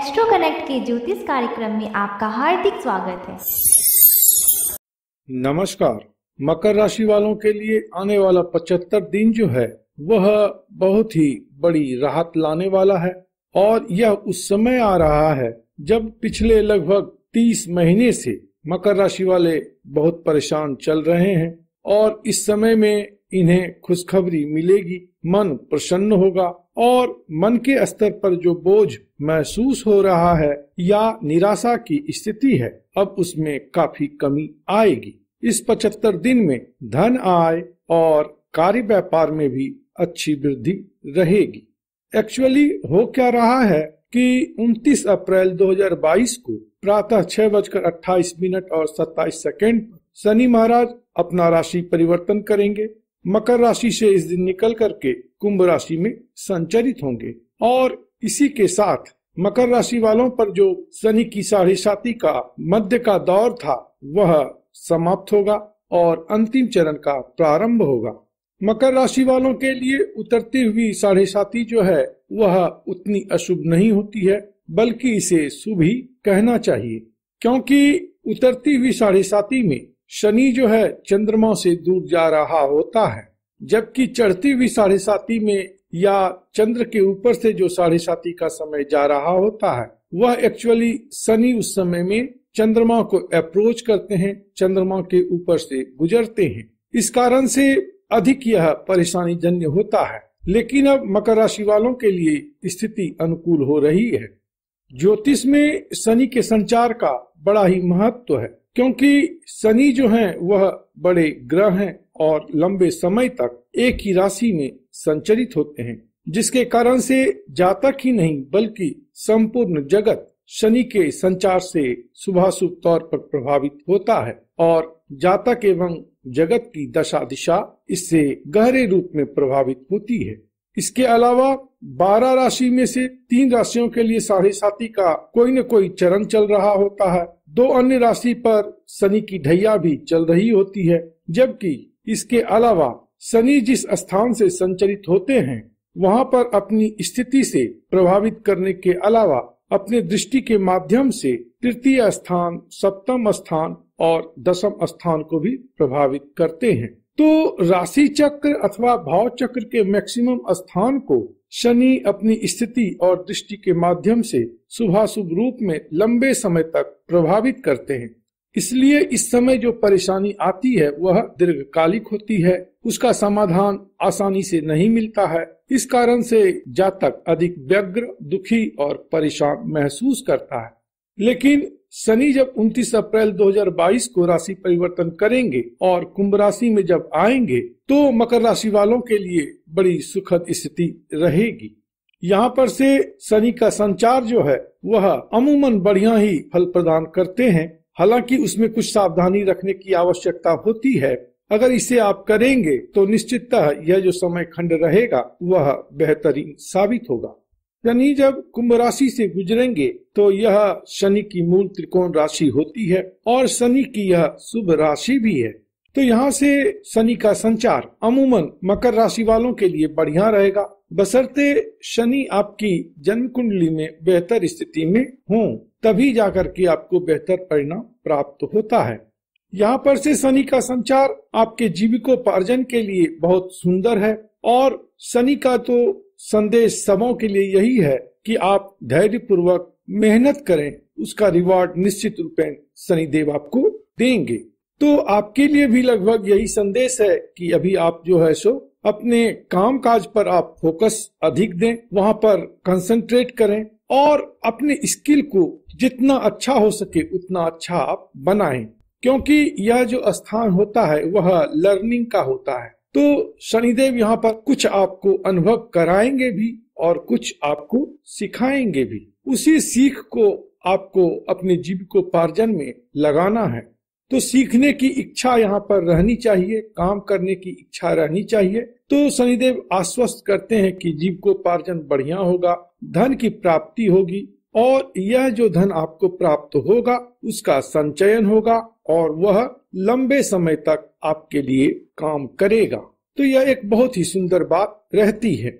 Astro connect के ज्योतिष कार्यक्रम में आपका हार्दिक स्वागत है। नमस्कार। मकर राशि वालों के लिए आने वाला 75 दिन जो है वह बहुत ही बड़ी राहत लाने वाला है और यह उस समय आ रहा है जब पिछले लगभग 30 महीने से मकर राशि वाले बहुत परेशान चल रहे हैं और इस समय में इन्हें खुशखबरी मिलेगी। मन प्रसन्न होगा और मन के स्तर पर जो बोझ महसूस हो रहा है या निराशा की स्थिति है अब उसमें काफी कमी आएगी। इस 75 दिन में धन आय और कार्य व्यापार में भी अच्छी वृद्धि रहेगी। एक्चुअली हो क्या रहा है कि 29 अप्रैल 2022 को प्रातः 6:28 और 27 सेकंड पर शनि महाराज अपना राशि परिवर्तन करेंगे। मकर राशि से इस दिन निकल करके कुंभ राशि में संचरित होंगे और इसी के साथ मकर राशि वालों पर जो शनि की 7.5 का मध्य का दौर था वह समाप्त होगा और अंतिम चरण का प्रारंभ होगा। मकर राशि वालों के लिए उतरती हुई 7.5 जो है वह उतनी अशुभ नहीं होती है, बल्कि इसे शुभ ही कहना चाहिए, क्योंकि उतरती हुई 7.5 में शनि जो है चंद्रमा से दूर जा रहा होता है, जबकि चढ़ती हुई 7.5 में या चंद्र के ऊपर से जो 7.5 का समय जा रहा होता है वह एक्चुअली शनि उस समय में चंद्रमा को अप्रोच करते हैं, चंद्रमा के ऊपर से गुजरते हैं। इस कारण से अधिक यह परेशानी जन्य होता है। लेकिन अब मकर राशि वालों के लिए स्थिति अनुकूल हो रही है। ज्योतिष में शनि के संचार का बड़ा ही महत्व है, क्योंकि शनि जो हैं वह बड़े ग्रह हैं और लंबे समय तक एक ही राशि में संचरित होते हैं, जिसके कारण से जातक ही नहीं बल्कि संपूर्ण जगत शनि के संचार से शुभाशुभ तौर पर प्रभावित होता है और जातक एवं जगत की दशा दिशा इससे गहरे रूप में प्रभावित होती है। इसके अलावा 12 राशि में से 3 राशियों के लिए 7.5 का कोई न कोई चरण चल रहा होता है। 2 अन्य राशि पर शनि की ढैया भी चल रही होती है, जबकि इसके अलावा शनि जिस स्थान से संचरित होते हैं वहां पर अपनी स्थिति से प्रभावित करने के अलावा अपने दृष्टि के माध्यम से तृतीय स्थान, सप्तम स्थान और दशम स्थान को भी प्रभावित करते हैं। तो राशि चक्र अथवा भाव चक्र के मैक्सिमम स्थान को शनि अपनी स्थिति और दृष्टि के माध्यम से शुभाशुभ रूप में लंबे समय तक प्रभावित करते हैं। इसलिए इस समय जो परेशानी आती है वह दीर्घकालिक होती है, उसका समाधान आसानी से नहीं मिलता है। इस कारण से जातक अधिक व्यग्र, दुखी और परेशान महसूस करता है। लेकिन शनि जब 29 अप्रैल 2022 को राशि परिवर्तन करेंगे और कुंभ राशि में जब आएंगे तो मकर राशि वालों के लिए बड़ी सुखद स्थिति रहेगी। यहाँ पर से शनि का संचार जो है वह अमूमन बढ़िया ही फल प्रदान करते हैं। हालांकि उसमें कुछ सावधानी रखने की आवश्यकता होती है। अगर इसे आप करेंगे तो निश्चिततः यह जो समय खंड रहेगा वह बेहतरीन साबित होगा। शनि जब कुंभ राशि से गुजरेंगे तो यह शनि की मूल त्रिकोण राशि होती है और शनि की यह शुभ राशि भी है। तो यहाँ से शनि का संचार अमूमन मकर राशि वालों के लिए बढ़िया रहेगा, बशर्ते शनि आपकी जन्म कुंडली में बेहतर स्थिति में हो, तभी जाकर के आपको बेहतर परिणाम प्राप्त होता है। यहाँ पर से शनि का संचार आपके जीविकोपार्जन के लिए बहुत सुंदर है और शनि का तो संदेश सबों के लिए यही है कि आप धैर्य पूर्वक मेहनत करें, उसका रिवॉर्ड निश्चित रूपेण शनिदेव आपको देंगे। तो आपके लिए भी लगभग यही संदेश है कि अभी आप जो है सो अपने काम काज पर आप फोकस अधिक दें, वहां पर कंसंट्रेट करें और अपने स्किल को जितना अच्छा हो सके उतना अच्छा आप बनाएं, क्योंकि यह जो स्थान होता है वह लर्निंग का होता है। तो शनिदेव यहाँ पर कुछ आपको अनुभव कराएंगे भी और कुछ आपको सिखाएंगे भी। उसी सीख को आपको अपने जीविकोपार्जन में लगाना है। तो सीखने की इच्छा यहाँ पर रहनी चाहिए, काम करने की इच्छा रहनी चाहिए। तो शनिदेव आश्वस्त करते हैं कि जीविकोपार्जन बढ़िया होगा, धन की प्राप्ति होगी और यह जो धन आपको प्राप्त होगा उसका संचयन होगा और वह लंबे समय तक आपके लिए काम करेगा। तो यह एक बहुत ही सुंदर बात रहती है।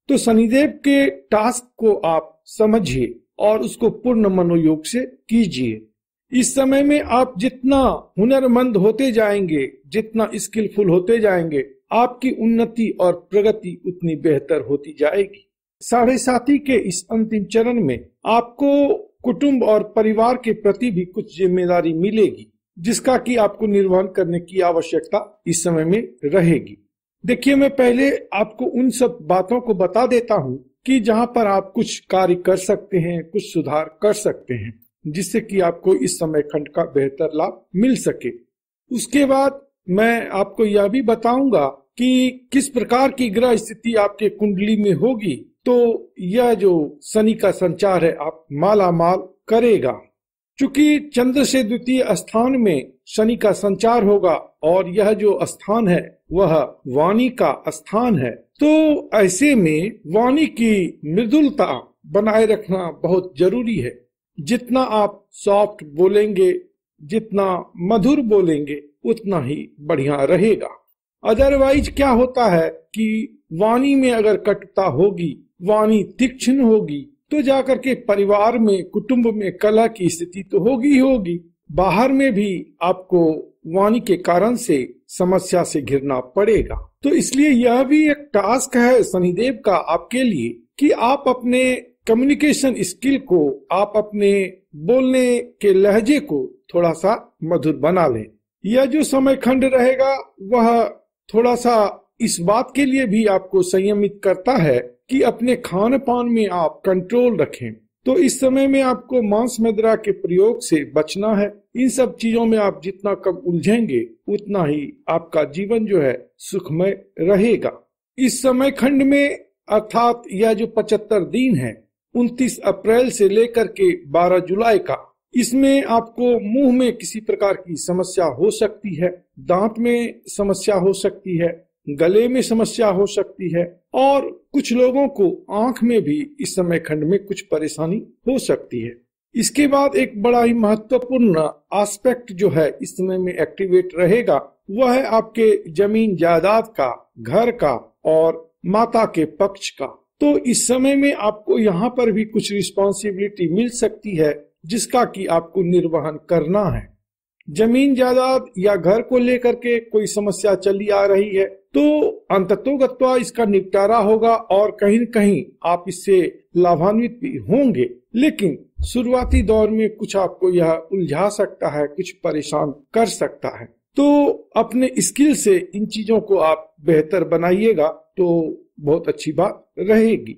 तो शनिदेव के टास्क को आप समझिए और उसको पूर्ण मनोयोग से कीजिए। इस समय में आप जितना हुनरमंद होते जाएंगे, जितना स्किलफुल होते जाएंगे, आपकी उन्नति और प्रगति उतनी बेहतर होती जाएगी। 7.5 के इस अंतिम चरण में आपको कुटुंब और परिवार के प्रति भी कुछ जिम्मेदारी मिलेगी, जिसका कि आपको निर्वहन करने की आवश्यकता इस समय में रहेगी। देखिए, मैं पहले आपको उन सब बातों को बता देता हूं कि जहां पर आप कुछ कार्य कर सकते हैं, कुछ सुधार कर सकते हैं, जिससे कि आपको इस समय खंड का बेहतर लाभ मिल सके। उसके बाद मैं आपको यह भी बताऊंगा कि किस प्रकार की ग्रह स्थिति आपके कुंडली में होगी तो यह जो शनि का संचार है आप माला माल करेगा। चूंकि चंद्र से द्वितीय स्थान में शनि का संचार होगा और यह जो स्थान है वह वाणी का स्थान है, तो ऐसे में वाणी की मृदुलता बनाए रखना बहुत जरूरी है। जितना आप सॉफ्ट बोलेंगे, जितना मधुर बोलेंगे, उतना ही बढ़िया रहेगा। अदरवाइज क्या होता है कि वाणी में अगर कटुता होगी, वाणी तीक्ष्ण होगी, तो जाकर के परिवार में, कुटुंब में कलह की स्थिति तो होगी ही होगी। बाहर में भी आपको वाणी के कारण से समस्या से घिरना पड़ेगा। तो इसलिए यह भी एक टास्क है शनिदेव का आपके लिए कि आप अपने कम्युनिकेशन स्किल को, आप अपने बोलने के लहजे को थोड़ा सा मधुर बना लें। यह जो समय खंड रहेगा वह थोड़ा सा इस बात के लिए भी आपको संयमित करता है कि अपने खान पान में आप कंट्रोल रखें। तो इस समय में आपको मांस मदिरा के प्रयोग से बचना है। इन सब चीजों में आप जितना कम उलझेंगे उतना ही आपका जीवन जो है सुखमय रहेगा। इस समय खंड में अर्थात यह जो 75 दिन है 29 अप्रैल से लेकर के 12 जुलाई का, इसमें आपको मुंह में किसी प्रकार की समस्या हो सकती है, दांत में समस्या हो सकती है, गले में समस्या हो सकती है और कुछ लोगों को आंख में भी इस समय खंड में कुछ परेशानी हो सकती है। इसके बाद एक बड़ा ही महत्वपूर्ण एस्पेक्ट जो है इस समय में एक्टिवेट रहेगा, वह है आपके जमीन जायदाद का, घर का और माता के पक्ष का। तो इस समय में आपको यहाँ पर भी कुछ रिस्पॉन्सिबिलिटी मिल सकती है जिसका कि आपको निर्वहन करना है। जमीन जायदाद या घर को लेकर के कोई समस्या चली आ रही है तो अंततोगत्वा इसका निपटारा होगा और कहीं न कहीं आप इससे लाभान्वित भी होंगे, लेकिन शुरुआती दौर में कुछ आपको यह उलझा सकता है, कुछ परेशान कर सकता है। तो अपने स्किल से इन चीजों को आप बेहतर बनाइएगा तो बहुत अच्छी बात रहेगी।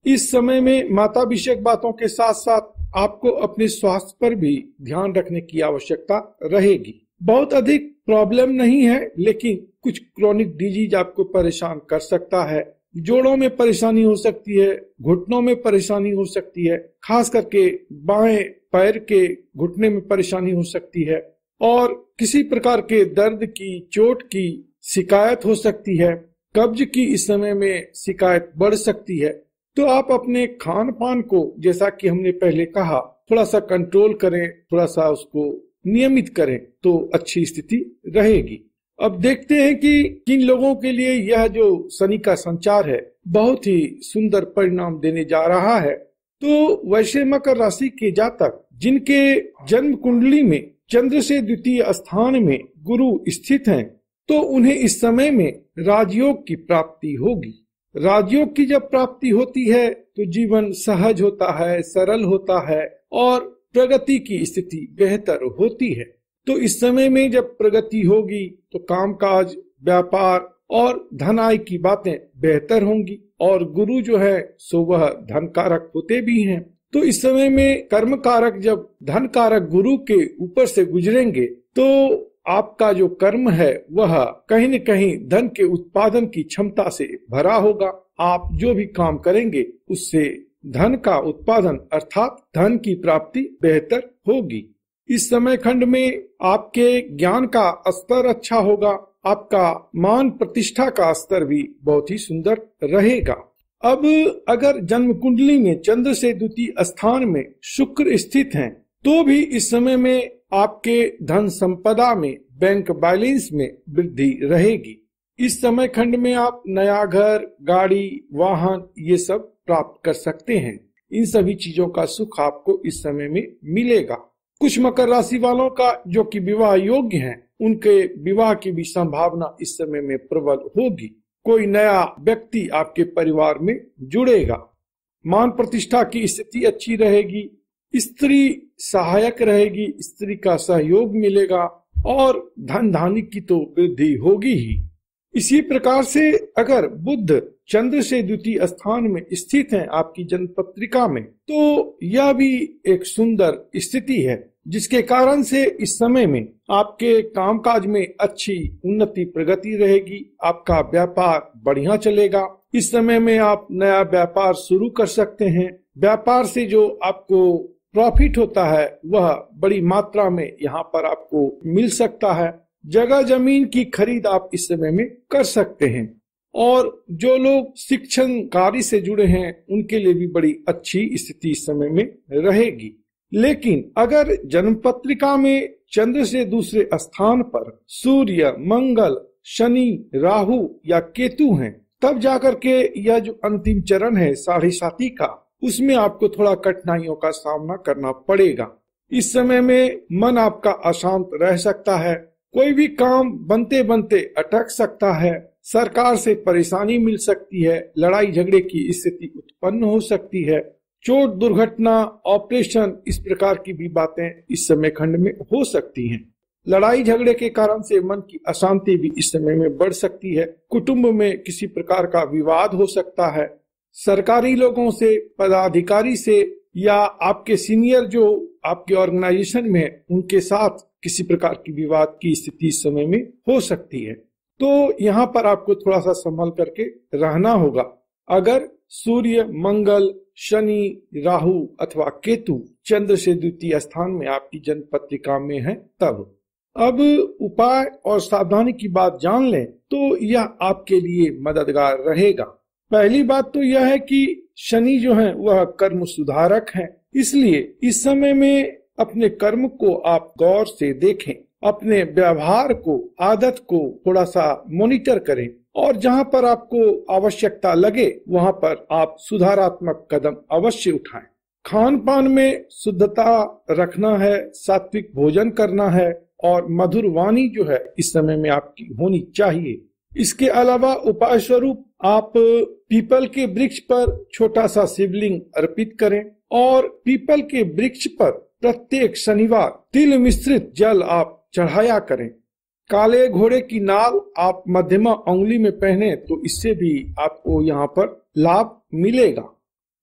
इस समय में माता विषयक बातों के साथ साथ आपको अपने स्वास्थ्य पर भी ध्यान रखने की आवश्यकता रहेगी। बहुत अधिक प्रॉब्लम नहीं है, लेकिन कुछ क्रोनिक डिजीज आपको परेशान कर सकता है। जोड़ों में परेशानी हो सकती है, घुटनों में परेशानी हो सकती है, खास करके बाएं पैर के घुटने में परेशानी हो सकती है और किसी प्रकार के दर्द की, चोट की शिकायत हो सकती है। कब्ज की इस समय में शिकायत बढ़ सकती है। तो आप अपने खान पान को, जैसा कि हमने पहले कहा, थोड़ा सा कंट्रोल करें, थोड़ा सा उसको नियमित करें तो अच्छी स्थिति रहेगी। अब देखते हैं कि किन लोगों के लिए यह जो शनि का संचार है बहुत ही सुंदर परिणाम देने जा रहा है। तो वैसे मकर राशि के जातक जिनके जन्म कुंडली में चंद्र से द्वितीय स्थान में गुरु स्थित हैं, तो उन्हें इस समय में राजयोग की प्राप्ति होगी। राजयोग की जब प्राप्ति होती है तो जीवन सहज होता है, सरल होता है और प्रगति की स्थिति बेहतर होती है। तो इस समय में जब प्रगति होगी तो कामकाज, व्यापार और धन आय की बातें बेहतर होंगी और गुरु जो है सो वह धन कारक होते भी हैं। तो इस समय में कर्म कारक जब धन कारक गुरु के ऊपर से गुजरेंगे तो आपका जो कर्म है वह कहीं न कहीं धन के उत्पादन की क्षमता से भरा होगा। आप जो भी काम करेंगे उससे धन का उत्पादन अर्थात धन की प्राप्ति बेहतर होगी। इस समय खंड में आपके ज्ञान का स्तर अच्छा होगा, आपका मान प्रतिष्ठा का स्तर भी बहुत ही सुंदर रहेगा। अब अगर जन्म कुंडली में चंद्र से द्वितीय स्थान में शुक्र स्थित हैं, तो भी इस समय में आपके धन संपदा में, बैंक बैलेंस में वृद्धि रहेगी। इस समय खंड में आप नया घर, गाड़ी, वाहन ये सब प्राप्त कर सकते हैं। इन सभी चीजों का सुख आपको इस समय में मिलेगा। कुछ मकर राशि वालों का जो कि विवाह योग्य हैं, उनके विवाह की भी संभावना इस समय में प्रबल होगी। कोई नया व्यक्ति आपके परिवार में जुड़ेगा। मान प्रतिष्ठा की स्थिति अच्छी रहेगी। स्त्री सहायक रहेगी, स्त्री का सहयोग मिलेगा और धन धान्य की तो वृद्धि होगी ही। इसी प्रकार से अगर बुध चंद्र से द्वितीय स्थान में स्थित हैं आपकी जन्म पत्रिका में, तो यह भी एक सुंदर स्थिति है, जिसके कारण से इस समय में आपके कामकाज में अच्छी उन्नति प्रगति रहेगी। आपका व्यापार बढ़िया चलेगा। इस समय में आप नया व्यापार शुरू कर सकते हैं। व्यापार से जो आपको प्रॉफिट होता है वह बड़ी मात्रा में यहाँ पर आपको मिल सकता है। जगह जमीन की खरीद आप इस समय में कर सकते हैं। और जो लोग शिक्षण कार्य से जुड़े हैं उनके लिए भी बड़ी अच्छी स्थिति इस समय में रहेगी। लेकिन अगर जन्म पत्रिका में चंद्र से दूसरे स्थान पर सूर्य, मंगल, शनि, राहु या केतु हैं, तब जाकर के यह जो अंतिम चरण है 7.5 का, उसमें आपको थोड़ा कठिनाइयों का सामना करना पड़ेगा। इस समय में मन आपका अशांत रह सकता है। कोई भी काम बनते बनते अटक सकता है। सरकार से परेशानी मिल सकती है। लड़ाई झगड़े की स्थिति उत्पन्न हो सकती है। चोट, दुर्घटना, ऑपरेशन, इस प्रकार की भी बातें इस समय खंड में हो सकती हैं। लड़ाई झगड़े के कारण से मन की अशांति भी इस समय में बढ़ सकती है। कुटुंब में किसी प्रकार का विवाद हो सकता है। सरकारी लोगों से, पदाधिकारी से या आपके सीनियर जो आपके ऑर्गेनाइजेशन में है, उनके साथ किसी प्रकार की विवाद की स्थिति इस समय में हो सकती है। तो यहाँ पर आपको थोड़ा सा संभल करके रहना होगा। अगर सूर्य, मंगल, शनि, राहु अथवा केतु चंद्र से द्वितीय स्थान में आपकी जन्म पत्रिका में है तब। अब उपाय और सावधानी की बात जान लें तो यह आपके लिए मददगार रहेगा। पहली बात तो यह है कि शनि जो है वह कर्म सुधारक है, इसलिए इस समय में अपने कर्म को आप गौर से देखें। अपने व्यवहार को, आदत को थोड़ा सा मॉनिटर करें और जहाँ पर आपको आवश्यकता लगे वहाँ पर आप सुधारात्मक कदम अवश्य उठाएं। खान पान में शुद्धता रखना है, सात्विक भोजन करना है और मधुर वाणी जो है इस समय में आपकी होनी चाहिए। इसके अलावा उपाय स्वरूप आप पीपल के वृक्ष पर छोटा सा शिवलिंग अर्पित करें और पीपल के वृक्ष पर प्रत्येक शनिवार तिल मिश्रित जल आप चढ़ाया करें। काले घोड़े की नाल आप मध्यमा उंगली में पहने तो इससे भी आपको यहाँ पर लाभ मिलेगा।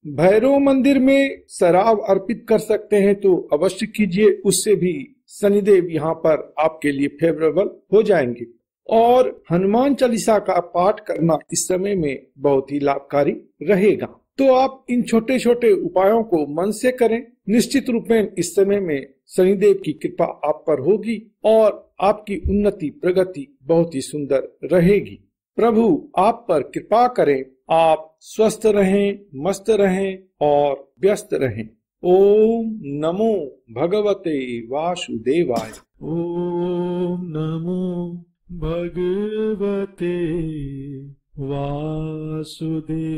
भैरव मंदिर में शराब अर्पित कर सकते हैं तो अवश्य कीजिए, उससे भी शनिदेव यहाँ पर आपके लिए फेवरेबल हो जाएंगे। और हनुमान चालीसा का पाठ करना इस समय में बहुत ही लाभकारी रहेगा। तो आप इन छोटे छोटे उपायों को मन से करें। निश्चित रूप में इस समय में शनिदेव की कृपा आप पर होगी और आपकी उन्नति प्रगति बहुत ही सुंदर रहेगी। प्रभु आप पर कृपा करें। आप स्वस्थ रहें, मस्त रहें और व्यस्त रहें। ओम नमो भगवते वासुदेवाय। ओम नमो भगवते वासुदेवाय।